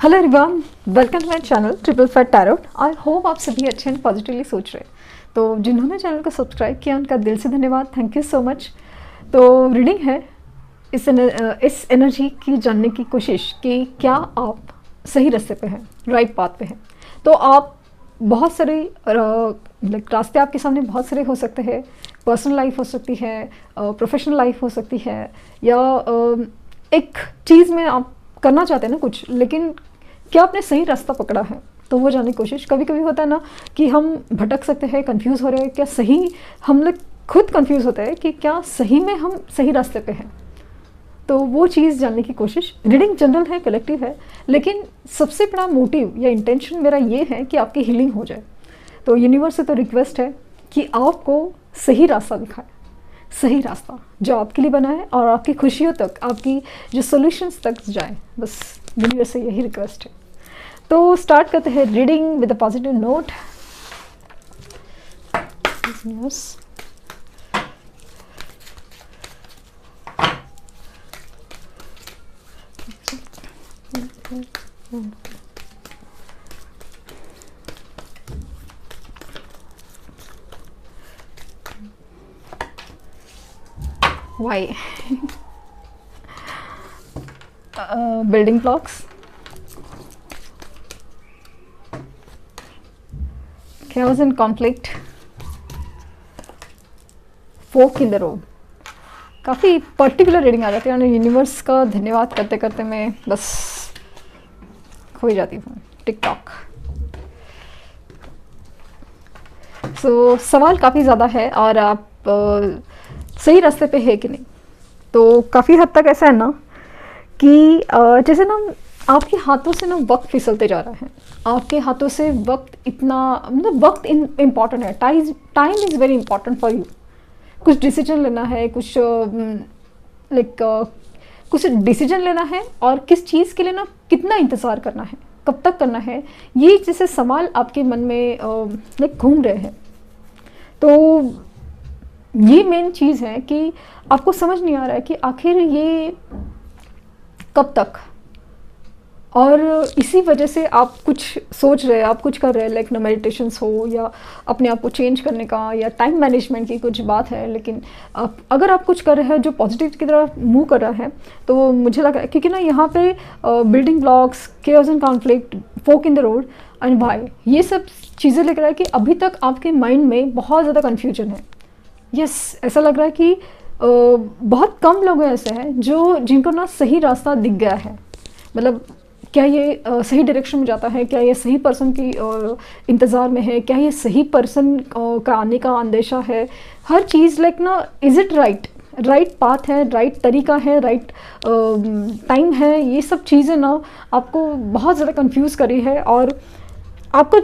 Hello everyone, welcome to my channel triple fat tarot. I hope आप सभी अच्छे and positively सोच रहे हैं। तो जिन्होंने चैनल को सब्सक्राइब किया उनका दिल से धन्यवाद, थैंक यू सो मच। तो रीडिंग है इस एनर्जी की जानने की कोशिश कि क्या आप सही रास्ते पे हैं, राइट पाथ पे हैं। तो आप बहुत सारे रास्ते आपके सामने बहुत सारे हो सकते हैं। पर्सनल लाइफ हो सकती है, प्रोफेशनल लाइफ हो सकती है, या एक चीज़ में आप करना चाहते हैं ना कुछ, लेकिन क्या आपने सही रास्ता पकड़ा है, तो वो जानने की कोशिश। कभी कभी होता है ना कि हम भटक सकते हैं, कंफ्यूज हो रहे हैं, क्या सही, हम लोग खुद कंफ्यूज होते हैं कि क्या सही में हम सही रास्ते पे हैं। तो वो चीज़ जानने की कोशिश। रीडिंग जनरल है, कलेक्टिव है, लेकिन सबसे बड़ा मोटिव या इंटेंशन मेरा ये है कि आपकी हीलिंग हो जाए। तो यूनिवर्स से तो रिक्वेस्ट है कि आपको सही रास्ता दिखाए, सही रास्ता जो आपके लिए बना है और आपकी खुशियों तक, आपकी जो सॉल्यूशंस तक जाए। बस यूनिवर्स से यही रिक्वेस्ट है। तो स्टार्ट करते हैं reading with a positive note. Why? Building blocks, chaos and conflict, fork in the road। काफ़ी पर्टिकुलर रीडिंग आ जाती है और यूनिवर्स का धन्यवाद करते करते मैं बस खो ही जाती हूँ। टिकटॉक। सो सवाल काफ़ी ज़्यादा है और आप सही रास्ते पे है कि नहीं। तो काफ़ी हद तक ऐसा है ना कि जैसे ना आपके हाथों से ना वक्त फिसलते जा रहा है, आपके हाथों से वक्त इतना, मतलब वक्त इम्पॉर्टेंट है। Time is very important for you. कुछ डिसीजन लेना है, कुछ कुछ डिसीजन लेना है, और किस चीज़ के लिए ना कितना इंतज़ार करना है, कब तक करना है, ये जैसे सवाल आपके मन में घूम रहे हैं। तो ये मेन चीज़ है कि आपको समझ नहीं आ रहा है कि आखिर ये कब तक, और इसी वजह से आप कुछ सोच रहे हैं, आप कुछ कर रहे हैं, लाइक ना मेडिटेशंस हो या अपने आप को चेंज करने का या टाइम मैनेजमेंट की कुछ बात है। लेकिन अगर आप कुछ कर रहे हैं जो पॉजिटिव की तरफ मूव कर रहा है, तो मुझे लग रहा है क्योंकि ना यहाँ पे building blocks, chaos and conflict, fork in the road and why, ये सब चीज़ें लेकर है कि अभी तक आपके माइंड में बहुत ज़्यादा कन्फ्यूजन है। ऐसा लग रहा है कि बहुत कम लोग ऐसे हैं जिनको ना सही रास्ता दिख गया है। मतलब क्या ये सही डायरेक्शन में जाता है, क्या ये सही पर्सन की इंतज़ार में है, क्या ये सही पर्सन का आने का अंदेशा है। हर चीज़ लाइक ना, इज़ इट राइट पाथ है, राइट तरीका है, राइट टाइम है। ये सब चीज़ें ना आपको बहुत ज़्यादा कंफ्यूज करी है, और आपको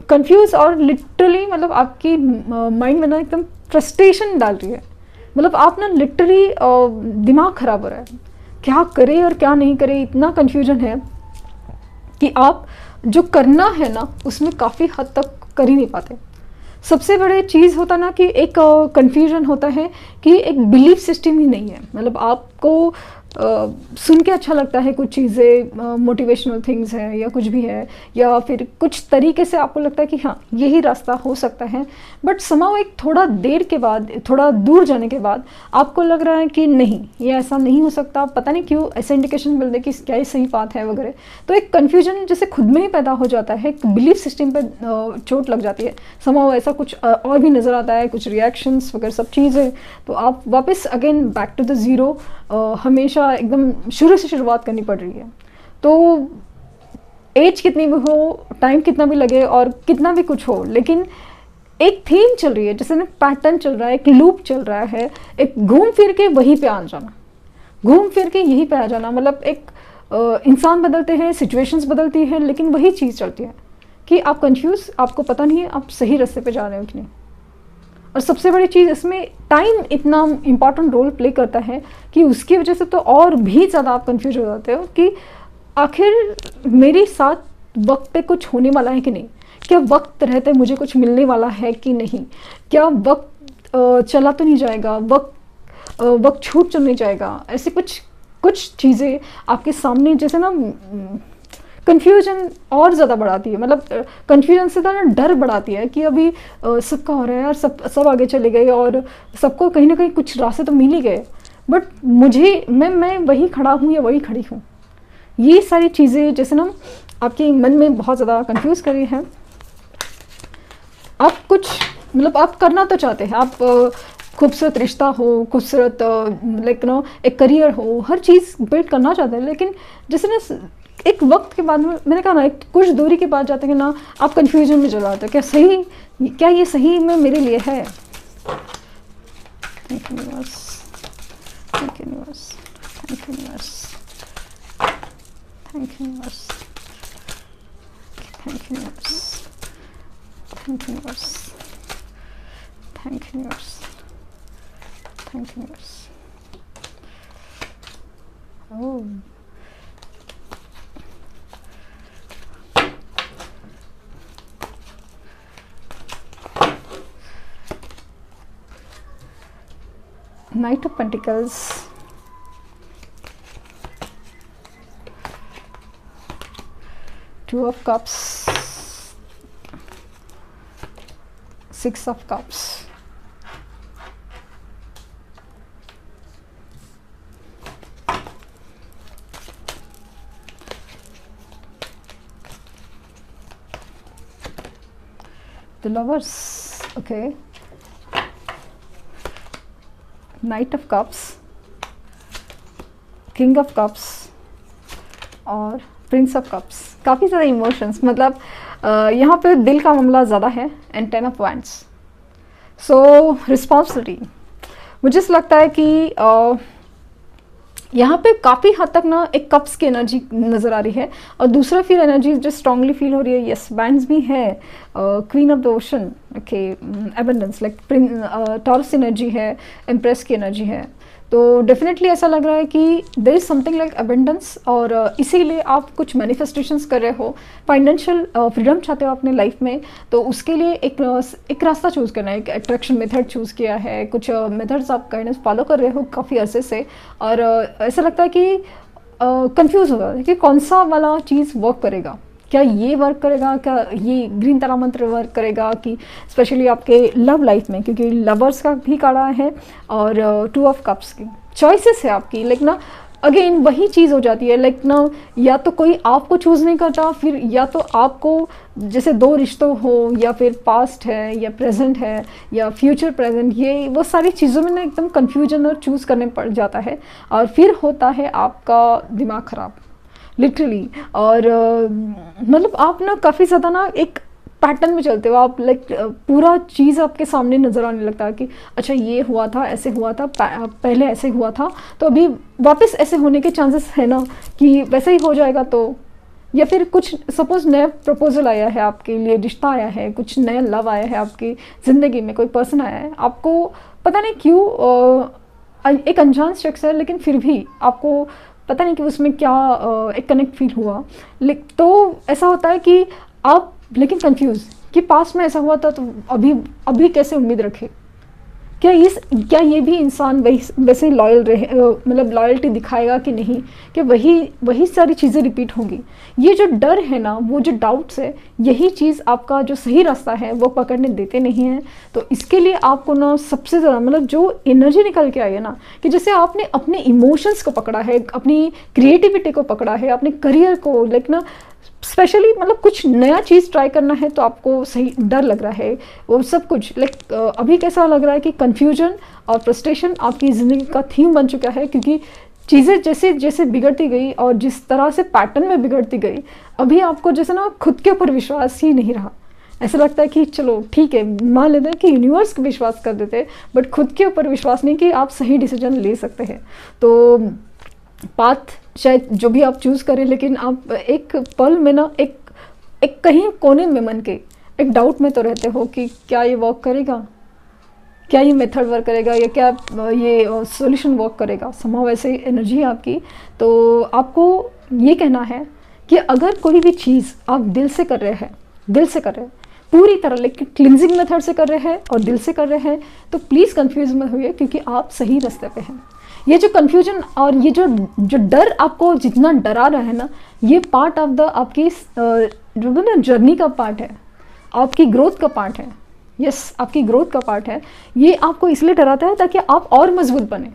कंफ्यूज और लिटरली मतलब आपकी माइंड में ना एकदम फ्रस्ट्रेशन डाल रही है। मतलब आप ना लिटरली दिमाग ख़राब हो रहा है, क्या करे और क्या नहीं करे। इतना कन्फ्यूजन है कि आप जो करना है ना उसमें काफ़ी हद तक कर ही नहीं पाते। सबसे बड़े चीज़ होता ना कि एक कन्फ्यूजन होता है कि एक बिलीफ सिस्टम ही नहीं है। मतलब आपको सुन के अच्छा लगता है कुछ चीज़ें, मोटिवेशनल थिंग्स हैं या कुछ भी है, या फिर कुछ तरीके से आपको लगता है कि हाँ यही रास्ता हो सकता है, बट समाओ एक थोड़ा देर के बाद, थोड़ा दूर जाने के बाद आपको लग रहा है कि नहीं, ये ऐसा नहीं हो सकता। पता नहीं क्यों ऐसे इंडिकेशन मिल रहे कि क्या ये सही बात है वगैरह। तो एक कन्फ्यूजन जैसे खुद में ही पैदा हो जाता है, एक बिलीफ सिस्टम पर चोट लग जाती है। समाओ ऐसा कुछ और भी नज़र आता है, कुछ रिएक्शंस वगैरह सब चीज़ें। तो आप वापस again back to the zero, हमेशा एकदम शुरू से शुरुआत करनी पड़ रही है। तो एज कितनी भी हो, टाइम कितना भी लगे और कितना भी कुछ हो, लेकिन एक थीम चल रही है, जैसे ना पैटर्न चल रहा है, एक लूप चल रहा है, एक घूम फिर के वहीं पे आ जाना, घूम फिर के यहीं पे आ जाना। मतलब एक इंसान बदलते हैं, सिचुएशंस बदलती है, लेकिन वही चीज़ चलती है कि आप कंफ्यूज, आपको पता नहीं है आप सही रास्ते पे जा रहे हो कि नहीं। और सबसे बड़ी चीज़ इसमें टाइम इतना इम्पॉर्टेंट रोल प्ले करता है कि उसकी वजह से तो और भी ज़्यादा आप कंफ्यूज हो जाते हो कि आखिर मेरे साथ वक्त पे कुछ होने वाला है कि नहीं, क्या वक्त रहते मुझे कुछ मिलने वाला है कि नहीं, क्या वक्त चला तो नहीं जाएगा, वक्त छूट तो नहीं जाएगा। ऐसे कुछ चीज़ें आपके सामने जैसे ना कन्फ्यूजन और ज़्यादा बढ़ाती है, मतलब कन्फ्यूजन से ज़्यादा डर बढ़ाती है कि अभी सबका हो रहा है यार, सब आगे चले गए और सबको कहीं ना कहीं कुछ रास्ते तो मिल ही गए, बट मुझे मैं वही खड़ा हूँ या वही खड़ी हूँ। ये सारी चीज़ें जैसे ना आपके मन में बहुत ज़्यादा कंफ्यूज कर रही हैं। आप कुछ मतलब आप करना तो चाहते हैं, आप खूबसूरत रिश्ता हो, खूबसूरत लाइक नो एक करियर हो, हर चीज़ बिल्ड करना चाहते हैं, लेकिन जैसे ना एक वक्त के बाद में मैंने कहा ना, एक कुछ दूरी के बाद जाते हैं ना आप कंफ्यूजन में चले जाते हैं, क्या ये सही में मेरे लिए है। Thank you universe, thank you universe, thank you universe, thank you universe, thank you universe, thank you universe, thank you universe, thank you universe. Oh, Knight of Pentacles, Two of Cups, Six of Cups, the Lovers, okay, Knight of Cups, King of Cups और Prince of Cups। काफ़ी ज़्यादा emotions, मतलब यहाँ पे दिल का मामला ज़्यादा है। And 10 of Wands, so responsibility. मुझे ऐसा लगता है कि यहाँ पे काफ़ी हद तक ना एक कप्स की एनर्जी नज़र आ रही है, और दूसरा फिर एनर्जी जो स्ट्रांगली फील हो रही है, यस बैंड्स भी है, queen of the ocean, okay, abundance, like Taurus energy है, एम्प्रेस की एनर्जी है। तो डेफिनेटली ऐसा लग रहा है कि there is something like abundance, और इसीलिए आप कुछ मैनिफेस्टेशंस कर रहे हो, फाइनेंशियल फ्रीडम चाहते हो अपने लाइफ में, तो उसके लिए एक रास्ता चूज़ करना है, एक अट्रैक्शन मेथड चूज़ किया है, कुछ मेथड्स आप गाइडेंस फॉलो कर रहे हो काफ़ी अरसे से, और ऐसा लगता है कि कंफ्यूज होगा कि कौन सा वाला चीज़ वर्क करेगा, क्या ये वर्क करेगा, क्या ये ग्रीन तारा मंत्र वर्क करेगा, कि स्पेशली आपके लव लाइफ में, क्योंकि लवर्स का भी कार्ड है और 2 ऑफ कप्स की चॉइसेस है आपकी। लाइक ना अगेन वही चीज़ हो जाती है, लाइक ना या तो कोई आपको चूज़ नहीं करता, फिर या तो आपको जैसे 2 रिश्तों हो, या फिर पास्ट है या प्रेजेंट है या फ्यूचर प्रेजेंट, ये वो सारी चीज़ों में ना एकदम कन्फ्यूजन और चूज़ करने पड़ जाता है, और फिर होता है आपका दिमाग ख़राब लिटरली। और मतलब आप ना काफ़ी ज़्यादा ना एक पैटर्न में चलते हो आप, लाइक पूरा चीज़ आपके सामने नज़र आने लगता है कि अच्छा ये हुआ था, ऐसे हुआ था, पहले ऐसे हुआ था, तो अभी वापस ऐसे होने के चांसेस है ना कि वैसे ही हो जाएगा। तो या फिर कुछ सपोज नया प्रपोजल आया है आपके लिए, रिश्ता आया है, कुछ नया लव आया है आपकी ज़िंदगी में, कोई पर्सन आया है, आपको पता नहीं क्यों एक अनजान शख्स है, लेकिन फिर भी आपको पता नहीं कि उसमें क्या एक कनेक्ट फील हुआ। तो ऐसा होता है कि आप लेकिन कंफ्यूज कि पास्ट में ऐसा हुआ था, तो अभी कैसे उम्मीद रखे, क्या ये भी इंसान वैसे लॉयल रहे, मतलब लॉयल्टी दिखाएगा कि नहीं, कि वही सारी चीज़ें रिपीट होंगी। ये जो डर है ना, वो जो डाउट्स है, यही चीज़ आपका जो सही रास्ता है वो पकड़ने देते नहीं हैं। तो इसके लिए आपको ना सबसे ज़्यादा मतलब जो एनर्जी निकल के आई है ना, कि जैसे आपने अपने इमोशंस को पकड़ा है, अपनी क्रिएटिविटी को पकड़ा है, अपने करियर को, लाइक ना स्पेशली मतलब कुछ नया चीज़ ट्राई करना है, तो आपको सही डर लग रहा है, वो सब कुछ लाइक अभी कैसा लग रहा है कि कन्फ्यूजन और फ्रस्ट्रेशन आपकी ज़िंदगी का थीम बन चुका है, क्योंकि चीज़ें जैसे जैसे बिगड़ती गई और जिस तरह से पैटर्न में बिगड़ती गई, अभी आपको जैसे ना खुद के ऊपर विश्वास ही नहीं रहा। ऐसा लगता है कि चलो ठीक है, मान लेते हैं कि यूनिवर्स को विश्वास कर देते, बट खुद के ऊपर विश्वास नहीं कि आप सही डिसीजन ले सकते हैं। तो पाथ शायद जो भी आप चूज़ करें, लेकिन आप एक पल में ना एक कहीं कोने में मन के एक डाउट में तो रहते हो कि क्या ये वर्क करेगा, क्या ये मेथड वर्क करेगा, या क्या ये सॉल्यूशन वर्क करेगा। समहाउ ऐसे एनर्जी है आपकी। तो आपको ये कहना है कि अगर कोई भी चीज़ आप दिल से कर रहे हैं, पूरी तरह लेकिन क्लिनजिंग मेथड से कर रहे हैं और दिल से कर रहे हैं, तो प्लीज़ कंफ्यूज मत होइए, क्योंकि आप सही रास्ते पे हैं। ये जो कन्फ्यूजन और ये जो जो डर आपको जितना डरा रहा है ना, ये पार्ट ऑफ द आपकी जो ना जर्नी का पार्ट है, आपकी ग्रोथ का पार्ट है। यस, आपकी ग्रोथ का पार्ट है। ये आपको इसलिए डराता है ताकि आप और मजबूत बने।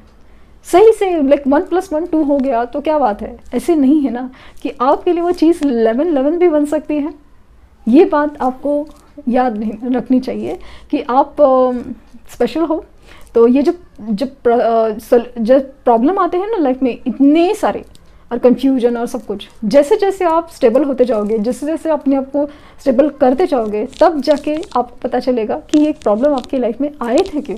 सही से लाइक 1 + 1 2 हो गया तो क्या बात है, ऐसे नहीं है ना कि आपके लिए वो चीज़ 11 भी बन सकती है। ये बात आपको याद नहीं रखनी चाहिए कि आप स्पेशल हो। तो ये जब प्रॉब्लम आते हैं ना लाइफ में, इतने सारे और कंफ्यूजन और सब कुछ, जैसे जैसे आप स्टेबल होते जाओगे, जैसे जैसे अपने आप को स्टेबल करते जाओगे, तब जाके आपको पता चलेगा कि ये प्रॉब्लम आपकी लाइफ में आए थे क्यों।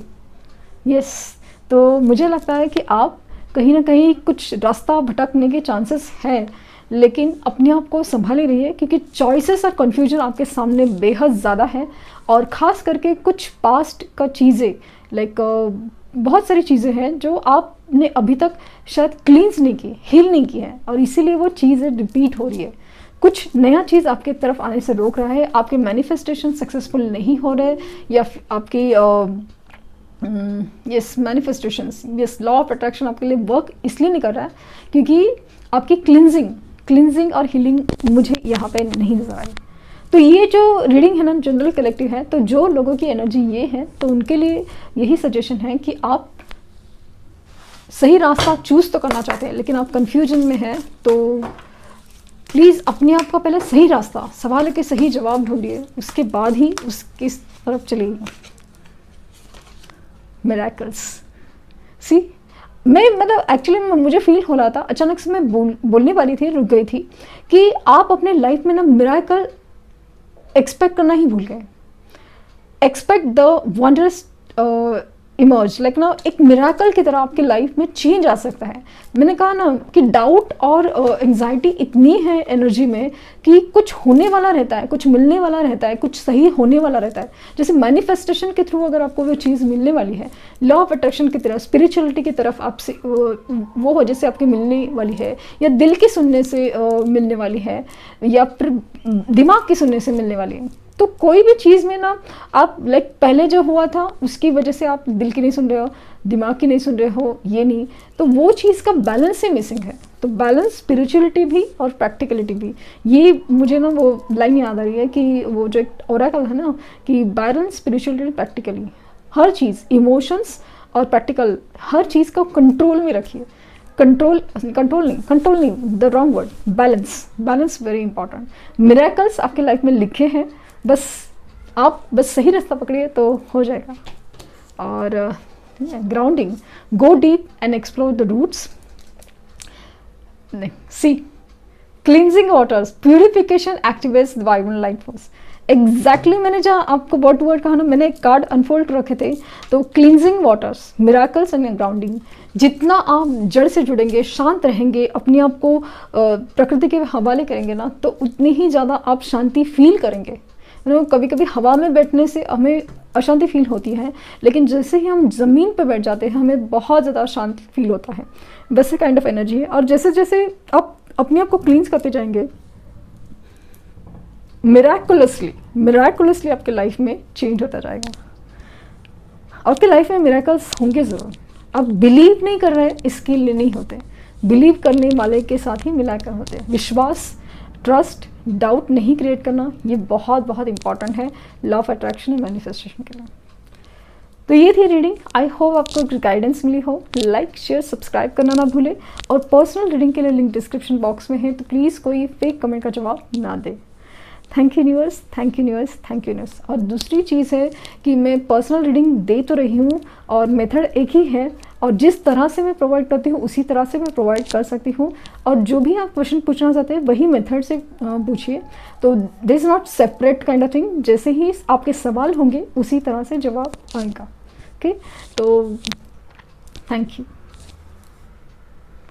यस, तो मुझे लगता है कि आप कहीं ना कहीं कुछ रास्ता भटकने के चांसेस हैं, लेकिन अपने आप को संभाले रहिए क्योंकि चॉइसेस और कन्फ्यूजन आपके सामने बेहद ज़्यादा है। और ख़ास करके कुछ पास्ट का चीज़ें लाइक बहुत सारी चीज़ें हैं जो आपने अभी तक शायद क्लींस नहीं की, हील नहीं की है, और इसीलिए वो चीज़ें रिपीट हो रही है। कुछ नया चीज़ आपके तरफ आने से रोक रहा है, आपके मैनिफेस्टेशन सक्सेसफुल नहीं हो रहे, या आपकी yes manifestations, yes law of attraction आपके लिए वर्क इसलिए नहीं कर रहा है क्योंकि आपकी क्लिनजिंग और हीलिंग मुझे यहाँ पे नहीं नजर आई। तो ये जो रीडिंग है ना, जनरल कलेक्टिव है, तो जो लोगों की एनर्जी ये है, तो उनके लिए यही सजेशन है कि आप सही रास्ता चूज़ तो करना चाहते हैं लेकिन आप कंफ्यूजन में हैं, तो प्लीज़ अपने आप का पहले सही रास्ता, सवाल के सही जवाब ढूंढिए, उसके बाद ही उसकी तरफ चलिए। मिरेकल्स सी, मैं मतलब एक्चुअली मुझे फील हो रहा था, अचानक से मैं बोलने वाली थी, रुक गई थी, कि आप अपने लाइफ में ना मिरेकल एक्सपेक्ट करना ही भूल गए। Expect the wondrous emerge, like ना एक मिराकल की तरह आपकी लाइफ में चेंज आ सकता है। मैंने कहा ना कि डाउट और एंजाइटी इतनी है एनर्जी में कि कुछ होने वाला रहता है, कुछ मिलने वाला रहता है, कुछ सही होने वाला रहता है। जैसे मैनिफेस्टेशन के थ्रू अगर आपको वो चीज़ मिलने वाली है, लॉ ऑफ अट्रैक्शन की तरफ, स्पिरिचुअलिटी की तरफ आपसे वो हो जैसे आपकी मिलने वाली है, या दिल की सुनने से मिलने वाली है, या फिर दिमाग की सुनने से मिलने वाली है। तो कोई भी चीज़ में ना आप लाइक पहले जो हुआ था उसकी वजह से आप दिल की नहीं सुन रहे हो, दिमाग की नहीं सुन रहे हो, ये नहीं, तो वो चीज़ का बैलेंस ही मिसिंग है। तो बैलेंस स्पिरिचुअलिटी भी और प्रैक्टिकलिटी भी, ये मुझे ना वो लाइन याद आ रही है कि वो जो एक ओरेकल है ना कि बैलेंस स्पिरिचुअलिटी प्रैक्टिकली, हर चीज़ इमोशंस और प्रैक्टिकल, हर चीज़ को कंट्रोल में रखिए। कंट्रोल नहीं, the wrong word, balance very important. Miracles आपके लाइफ में लिखे हैं, बस आप सही रास्ता पकड़िए तो हो जाएगा। और grounding, go deep and explore the roots. Sea, cleansing waters, purification activates the vibrant life force. Exactly मैंने जहाँ आपको वर्ड टू वर्ड कहा ना, मैंने एक कार्ड अनफोल्ड रखे थे, तो cleansing waters, miracles and grounding. जितना आप जड़ से जुड़ेंगे, शांत रहेंगे, अपने आप को प्रकृति के हवाले करेंगे ना, तो उतनी ही ज़्यादा आप शांति फील करेंगे। कभी कभी हवा में बैठने से हमें अशांति फील होती है, लेकिन जैसे ही हम ज़मीन पर बैठ जाते हैं हमें बहुत ज़्यादा शांति फील होता है। वैसे काइंड ऑफ एनर्जी है। और जैसे जैसे आप अपने आप को क्लींस करते जाएंगे, मिराकुलसली आपके लाइफ में चेंज होता जाएगा। आपके लाइफ में मिराकल्स होंगे ज़रूर। आप बिलीव नहीं कर रहे इसके लिए नहीं होते, बिलीव करने वाले के साथ ही मिलाकर होते हैं। विश्वास, ट्रस्ट, डाउट नहीं क्रिएट करना, ये बहुत बहुत इंपॉर्टेंट है लॉ ऑफ अट्रैक्शन और मैनिफेस्टेशन के लिए। तो ये थी रीडिंग। आई होप आपको गाइडेंस मिली हो। लाइक, शेयर, सब्सक्राइब करना ना भूले। और पर्सनल रीडिंग के लिए लिंक डिस्क्रिप्शन बॉक्स में है, तो प्लीज़ कोई फेक कमेंट का जवाब ना दे। Thank you universe, thank you universe, thank you universe. और दूसरी चीज़ है कि मैं पर्सनल रीडिंग दे तो रही हूँ और मेथड एक ही है, और जिस तरह से मैं प्रोवाइड करती हूँ उसी तरह से मैं प्रोवाइड कर सकती हूँ। और जो भी आप क्वेश्चन पूछना चाहते हैं वही मेथड से पूछिए। तो this is not separate kind of thing. जैसे ही आपके सवाल होंगे उसी तरह से जवाब आएगा। ओके, तो थैंक यू।